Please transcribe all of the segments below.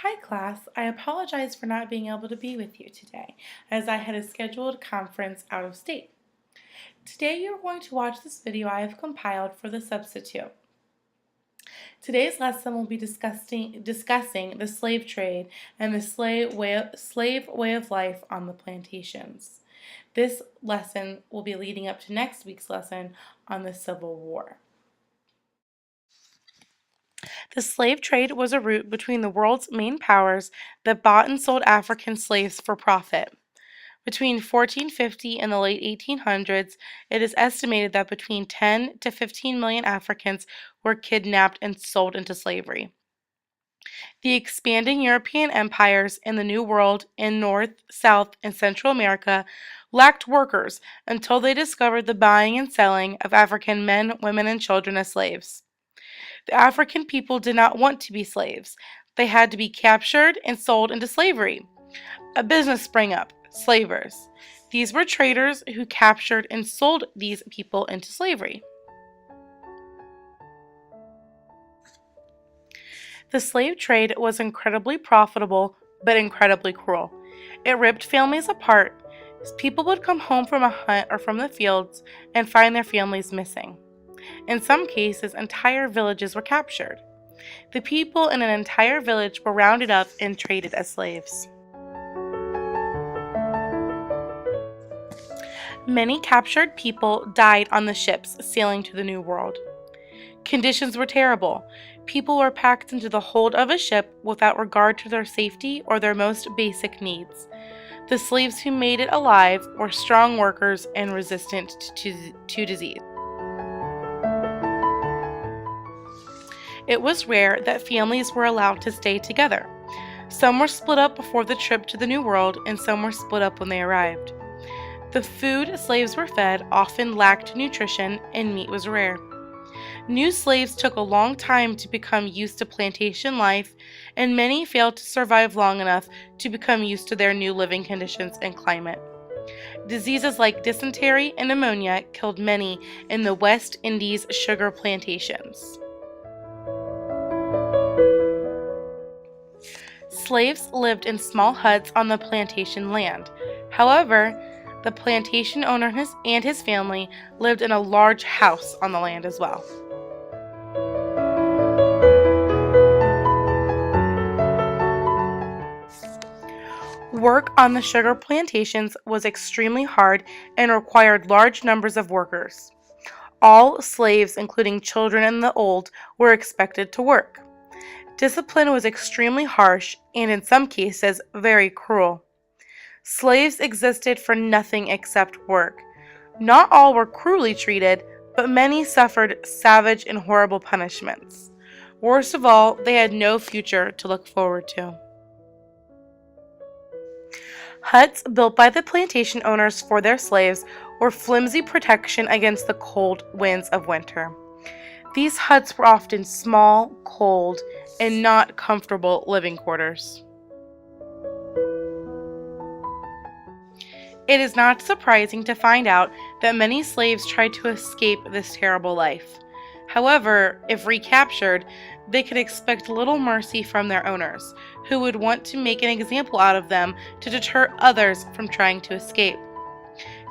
Hi, class. I apologize for not being able to be with you today, as I had a scheduled conference out of state. Today, you're going to watch this video I have compiled for the substitute. Today's lesson will be discussing the slave trade and the slave way of life on the plantations. This lesson will be leading up to next week's lesson on the Civil War. The slave trade was a route between the world's main powers that bought and sold African slaves for profit. Between 1450 and the late 1800s, it is estimated that between 10 to 15 million Africans were kidnapped and sold into slavery. The expanding European empires in the New World in North, South, and Central America lacked workers until they discovered the buying and selling of African men, women, and children as slaves. The African people did not want to be slaves. They had to be captured and sold into slavery. A business sprang up, slavers. These were traders who captured and sold these people into slavery. The slave trade was incredibly profitable, but incredibly cruel. It ripped families apart. People would come home from a hunt or from the fields and find their families missing. In some cases, entire villages were captured. The people in an entire village were rounded up and traded as slaves. Many captured people died on the ships sailing to the New World. Conditions were terrible. People were packed into the hold of a ship without regard to their safety or their most basic needs. The slaves who made it alive were strong workers and resistant to disease. It was rare that families were allowed to stay together. Some were split up before the trip to the New World, and some were split up when they arrived. The food slaves were fed often lacked nutrition, and meat was rare. New slaves took a long time to become used to plantation life, and many failed to survive long enough to become used to their new living conditions and climate. Diseases like dysentery and pneumonia killed many in the West Indies sugar plantations. Slaves lived in small huts on the plantation land. However, the plantation owner and his family lived in a large house on the land as well. Work on the sugar plantations was extremely hard and required large numbers of workers. All slaves, including children and the old, were expected to work. Discipline was extremely harsh and, in some cases, very cruel. Slaves existed for nothing except work. Not all were cruelly treated, but many suffered savage and horrible punishments. Worst of all, they had no future to look forward to. Huts built by the plantation owners for their slaves were flimsy protection against the cold winds of winter. These huts were often small, cold, and not comfortable living quarters. It is not surprising to find out that many slaves tried to escape this terrible life. However, if recaptured, they could expect little mercy from their owners, who would want to make an example out of them to deter others from trying to escape.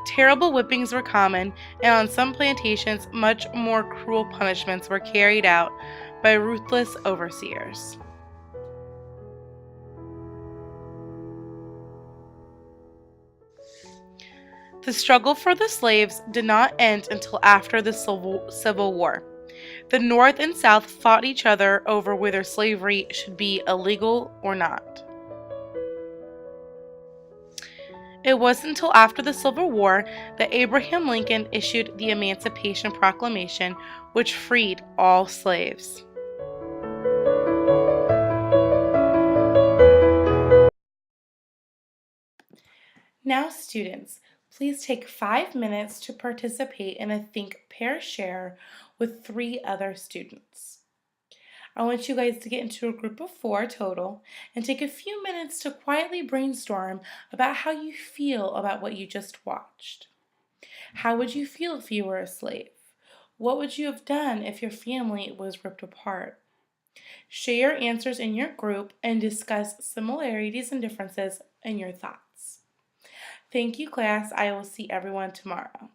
Terrible whippings were common, and on some plantations, much more cruel punishments were carried out by ruthless overseers. The struggle for the slaves did not end until after the Civil War. The North and South fought each other over whether slavery should be illegal or not. It wasn't until after the Civil War that Abraham Lincoln issued the Emancipation Proclamation, which freed all slaves. Now, students, please take 5 minutes to participate in a Think, Pair, Share with 3 other students. I want you guys to get into a group of 4 total and take a few minutes to quietly brainstorm about how you feel about what you just watched. How would you feel if you were a slave? What would you have done if your family was ripped apart? Share your answers in your group and discuss similarities and differences in your thoughts. Thank you, class. I will see everyone tomorrow.